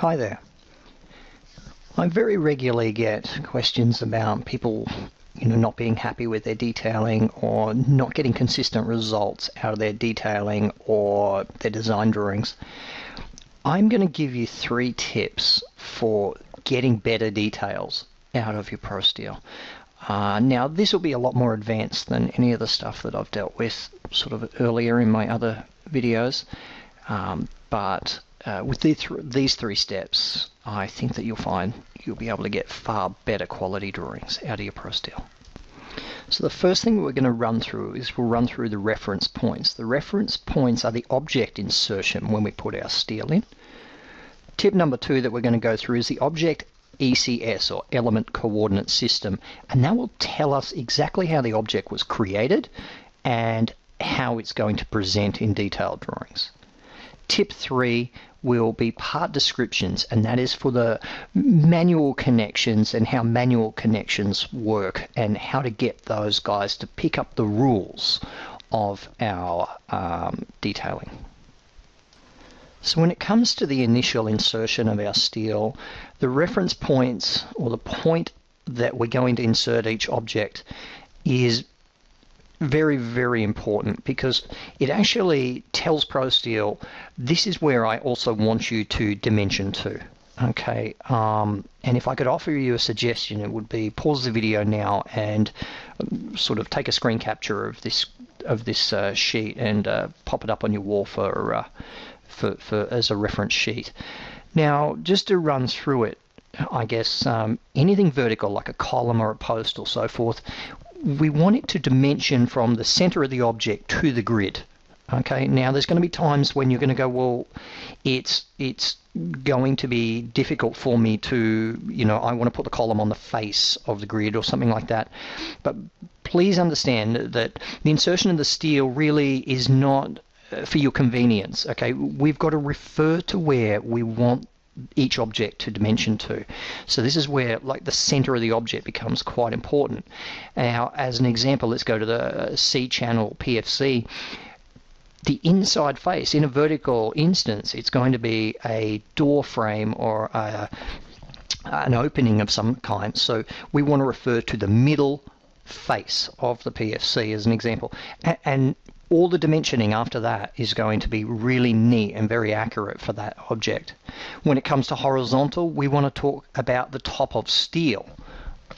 Hi there. I very regularly get questions about people not being happy with their detailing or not getting consistent results out of their detailing or their design drawings. I'm going to give you 3 tips for getting better details out of your ProSteel. Now, this will be a lot more advanced than any of the stuff that I've dealt with sort of earlier in my other videos, but with these 3 steps, I think that you'll find you'll be able to get far better quality drawings out of your ProSteel. So the first thing we're going to run through is we'll run through the reference points. The reference points are the object insertion when we put our steel in. Tip number 2 that we're going to go through is the object ECS, or element coordinate system, and that will tell us exactly how the object was created and how it's going to present in detailed drawings. Tip 3 will be part descriptions, and that is for the manual connections and how manual connections work and how to get those guys to pick up the rules of our detailing. So when it comes to the initial insertion of our steel, the reference points, or the point that we're going to insert each object, is very, very important, because it actually tells ProSteel this is where I also want you to dimension to. Okay, and if I could offer you a suggestion, it would be pause the video now and sort of take a screen capture of this sheet and pop it up on your wall for as a reference sheet. Now, just to run through it, I guess anything vertical like a column or a post or so forth, we want it to dimension from the center of the object to the grid. Okay, now there's going to be times when you're going to go, well, it's going to be difficult for me to, I want to put the column on the face of the grid or something like that. But please understand that the insertion of the steel really is not for your convenience. Okay, we've got to refer to where we want each object to dimension to. So this is where like the center of the object becomes quite important. Now, as an example, let's go to the C channel PFC. The inside face, in a vertical instance, it's going to be a door frame or an opening of some kind. So we want to refer to the middle face of the PFC as an example. And all the dimensioning after that is going to be really neat and very accurate for that object. When it comes to horizontal, we want to talk about the top of steel.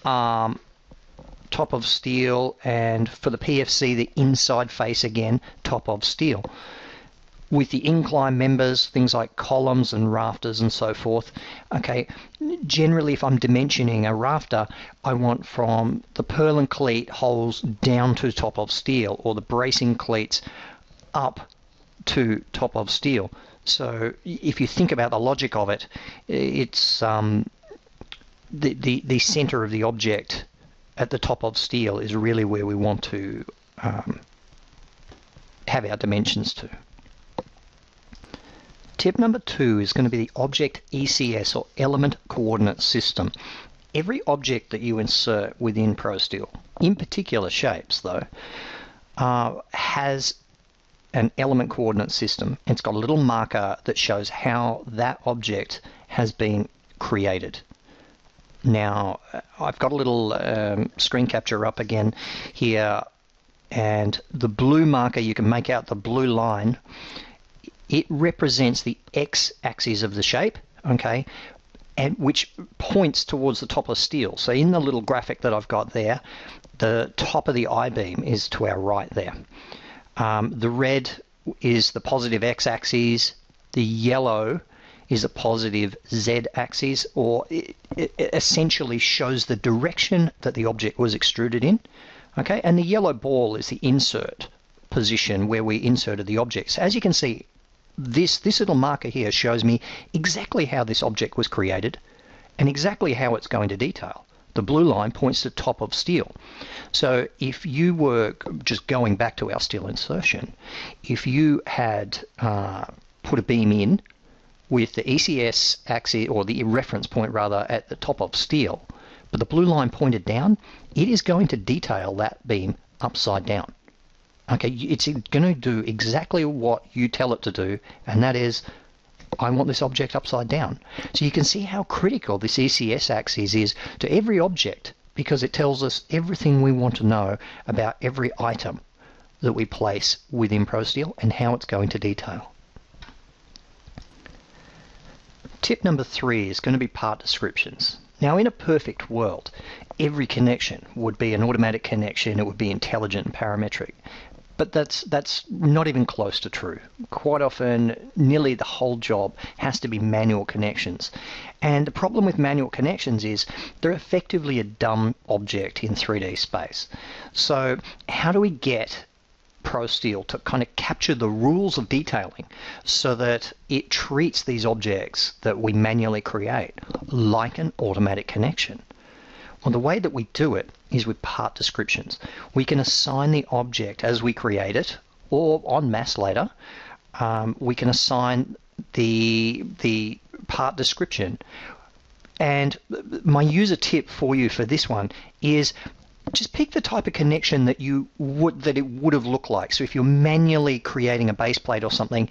Top of steel, and for the PFC, the inside face again, top of steel. With the incline members, things like columns and rafters and so forth, okay, generally if I'm dimensioning a rafter, I want from the purlin cleat holes down to top of steel, or the bracing cleats up to top of steel. So if you think about the logic of it, it's the center of the object at the top of steel is really where we want to have our dimensions to. Tip number 2 is going to be the object ECS, or element coordinate system. Every object that you insert within ProSteel, in particular shapes though, has an element coordinate system. It's got a little marker that shows how that object has been created. Now, I've got a little screen capture up again here, and the blue marker, you can make out the blue line. It represents the x-axis of the shape, okay, and which points towards the top of steel. So in the little graphic that I've got there, the top of the I-beam is to our right there. The red is the positive x-axis. The yellow is a positive z-axis, or it essentially shows the direction that the object was extruded in. Okay, and the yellow ball is the insert position where we inserted the object. So as you can see, this little marker here shows me exactly how this object was created and exactly how it's going to detail. The blue line points to top of steel. So if you were just going back to our steel insertion, if you had put a beam in with the ECS axis, or the reference point rather, at the top of steel, but the blue line pointed down, it is going to detail that beam upside down. Okay, it's going to do exactly what you tell it to do, and that is I want this object upside down. So you can see how critical this ECS axis is to every object, because it tells us everything we want to know about every item that we place within ProSteel and how it's going to detail. Tip number 3 is going to be part descriptions. Now, in a perfect world, every connection would be an automatic connection. It would be intelligent and parametric. But that's not even close to true. Quite often, nearly the whole job has to be manual connections. And the problem with manual connections is they're effectively a dumb object in 3D space. So how do we get ProSteel to kind of capture the rules of detailing so that it treats these objects that we manually create like an automatic connection? Well, the way that we do it is with part descriptions. We can assign the object as we create it, or en masse later, we can assign the part description. And my user tip for you for this one is just pick the type of connection that it would have looked like. So if you're manually creating a base plate or something,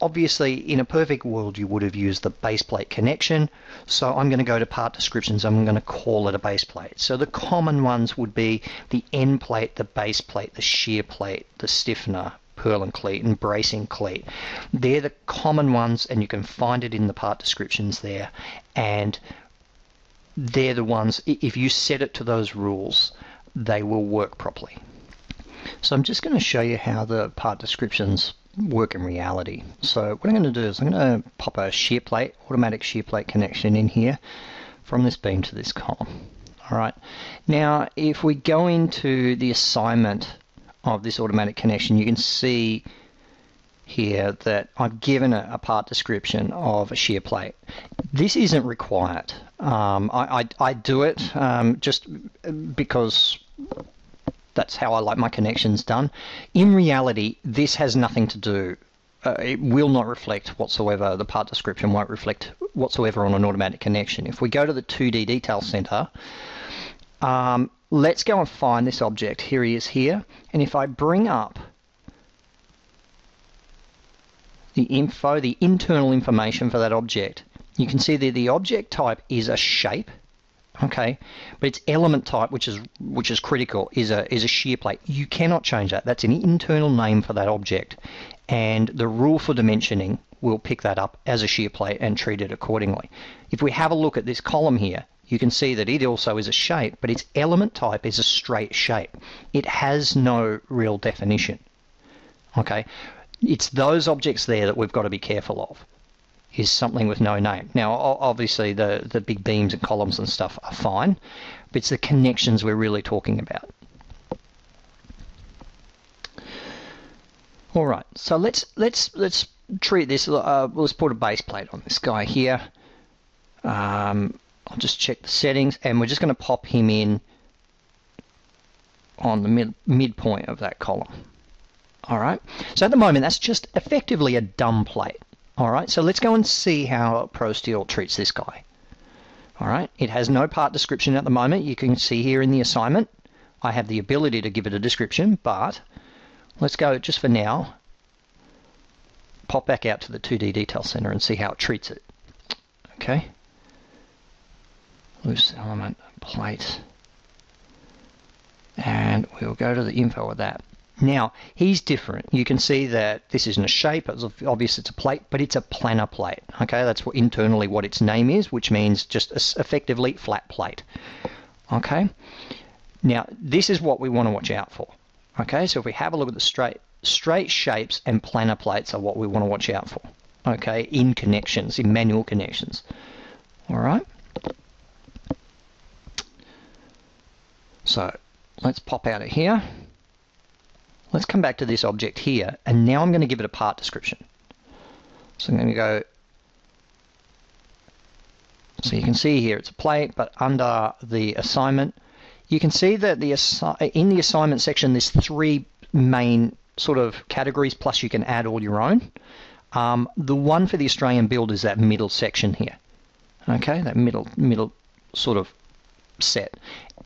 obviously in a perfect world you would have used the base plate connection. So I'm going to go to part descriptions. I'm going to call it a base plate. So the common ones would be the end plate, the base plate, the shear plate, the stiffener, purlin cleat, and bracing cleat. They're the common ones, and you can find it in the part descriptions there. And they're the ones, if you set it to those rules, they will work properly. So I'm just going to show you how the part descriptions work in reality. So what I'm going to do is I'm going to pop a shear plate, automatic shear plate connection in here from this beam to this column. All right. Now, if we go into the assignment of this automatic connection, you can see here that I've given a part description of a shear plate. This isn't required. I do it just because that's how I like my connections done. In reality, this has nothing to do. It will not reflect whatsoever. The part description won't reflect whatsoever on an automatic connection. If we go to the 2D detail center, let's go and find this object. Here he is here. And if I bring up the info, the internal information for that object, you can see that the object type is a shape, okay, but its element type, which is critical, is a shear plate. You cannot change that. That's an internal name for that object, and the rule for dimensioning will pick that up as a shear plate and treat it accordingly. If we have a look at this column here, you can see that it also is a shape, but its element type is a straight shape. It has no real definition, okay. It's those objects there that we've got to be careful of, is something with no name. Now, obviously, the big beams and columns and stuff are fine, but it's the connections we're really talking about. All right, so let's treat this. Let's put a base plate on this guy here. I'll just check the settings, and we're just going to pop him in on the midpoint of that column. All right, so at the moment that's just effectively a dumb plate. All right, so let's go and see how ProSteel treats this guy. All right, it has no part description at the moment. You can see here in the assignment, I have the ability to give it a description, but let's go just for now, pop back out to the 2D detail center and see how it treats it. Okay, loose element plate, and we'll go to the info of that. Now, he's different. You can see that this isn't a shape. It's obvious it's a plate, but it's a planar plate. Okay, that's what internally what its name is, which means just effectively flat plate. Okay, now this is what we want to watch out for. Okay, so if we have a look at the straight shapes and planar plates are what we want to watch out for. Okay, in connections, in manual connections. All right. So let's pop out of here. Let's come back to this object here, and now I'm going to give it a part description. So I'm going to go, so you can see here it's a plate, but under the assignment, you can see that in the assignment section there's 3 main sort of categories, plus you can add all your own. The one for the Australian build is that middle section here. Okay, that middle sort of set,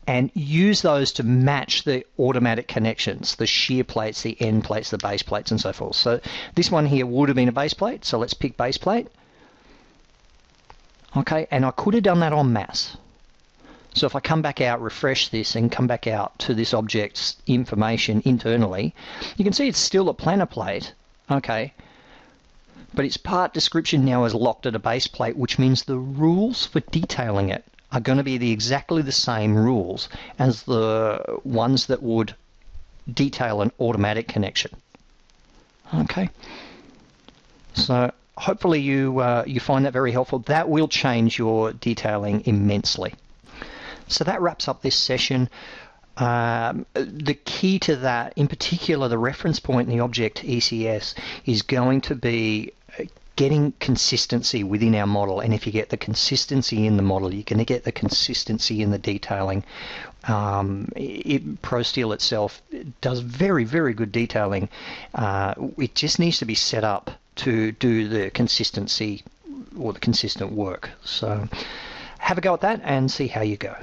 and use those to match the automatic connections, the shear plates, the end plates, the base plates, and so forth. So this one here would have been a base plate, so let's pick base plate. Okay, and I could have done that en masse. So if I come back out, refresh this, and come back out to this object's information internally, you can see it's still a planner plate, okay, but its part description now is locked at a base plate, which means the rules for detailing it are going to be exactly the same rules as the ones that would detail an automatic connection. Okay, so hopefully you find that very helpful. That will change your detailing immensely. So that wraps up this session. The key to that, in particular, the reference point in the object ECS is going to be getting consistency within our model. And if you get the consistency in the model, you're going to get the consistency in the detailing. ProSteel itself does very, very good detailing. It just needs to be set up to do the consistency or the consistent work. So have a go at that and see how you go.